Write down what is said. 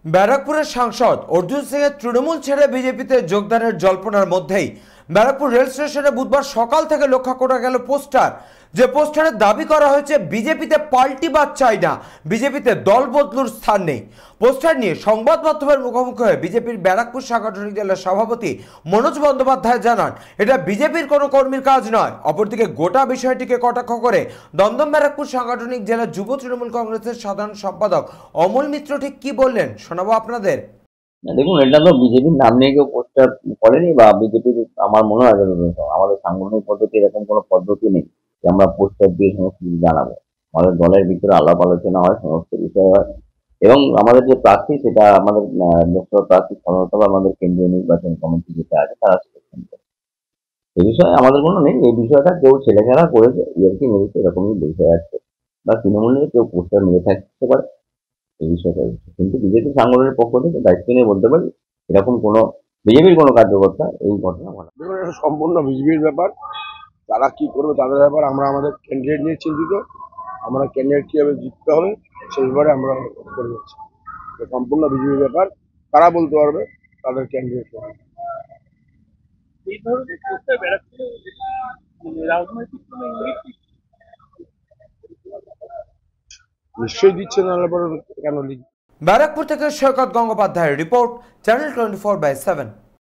ব্যারাকপুরের সাংসদ অর্জুন সিংয়ের তৃণমূল ছেড়ে বিজেপিতে যোগদানের জল্পনার মধ্যেই ব্যারাকপুর রেল স্টেশনে বুধবার সকাল থেকে লক্ষ্য করা গেল পোস্টার, যে পোস্টারে দাবি করা হয়েছে বিজেপিতে পাল্টিবাদ চাই না, বিজেপিতে দল বদলুর স্থান নেই। পোস্টার নিয়ে সংবাদ মাধ্যমের মুখোমুখি হয়ে বিজেপির ব্যারাকপুর সাংগঠনিক জেলার সভাপতি মনোজ বন্দ্যোপাধ্যায় জানান, এটা বিজেপির কোনো কর্মীর কাজ নয়। অপরদিকে গোটা বিষয়টিকে কটাক্ষ করে দমদম ব্যারাকপুর সাংগঠনিক জেলার যুব তৃণমূল কংগ্রেসের সাধারণ সম্পাদক অমল মিত্র ঠিক কি বললেন শোনাবো আপনাদের। দেখুন, এটা তো বিজেপির নাম নিয়ে কেউ পোস্টার করেনি বা বিজেপির আমার মনে হয় আমাদের সাংগঠনিক পদ্ধতি এরকম কোনো পদ্ধতি নেই যে আমরা পোস্টার দিয়ে সমস্ত কিছু জানাবো। আমাদের দলের ভিতরে আলাপ আলোচনা হয়, সমস্ত বিষয় হয় এবং আমাদের যে প্রার্থী সেটা আমাদের লোকসভা প্রার্থী সাধারণত আমাদের কেন্দ্রীয় নির্বাচন কমিটি যেটা আছে তারা সিলেকশন করে। এই বিষয়ে আমাদের কোনো নেই। এই বিষয়টা কেউ ছেলেখেলা করেছে, ইয়ার্কি মেরেছে, এরকমই বিষয় আছে বা তৃণমূলের কেউ পোস্টার মেরে থাকতে পারে, এই বিষয়টা হচ্ছে। কিন্তু বিজেপি সাংগঠনিক পক্ষ থেকে দায়িত্ব নিয়ে বলতে পারি এরকম কোনো বিজেপির কোনো কার্যকর্তা এই ঘটনা ঘটা। দেখুন, এটা সম্পূর্ণ বিজেপির ব্যাপার। তারা কি করবে তাদের ব্যাপার। আমরা আমাদের ক্যান্ডিডেট নিয়ে চিন্তিত। আমরা ক্যান্ডিডেট কিভাবে জিততে হবে সেই ব্যাপারে আমরা করে যাচ্ছি। এটা সম্পূর্ণ বিজেপির ব্যাপার। তারা বলতে পারবে তাদের ক্যান্ডিডেট। এই ধরনের পোস্টার ব্যারাকপুরে রাজনৈতিক কোনো ইঙ্গিত নিশ্চয়ই দিচ্ছে, নাহলে পরে কেন লিখবে। ব্যারাকপুর থেকে সৈকত গঙ্গোপাধ্যায়ের রিপোর্ট, চ্যানেল 24/7।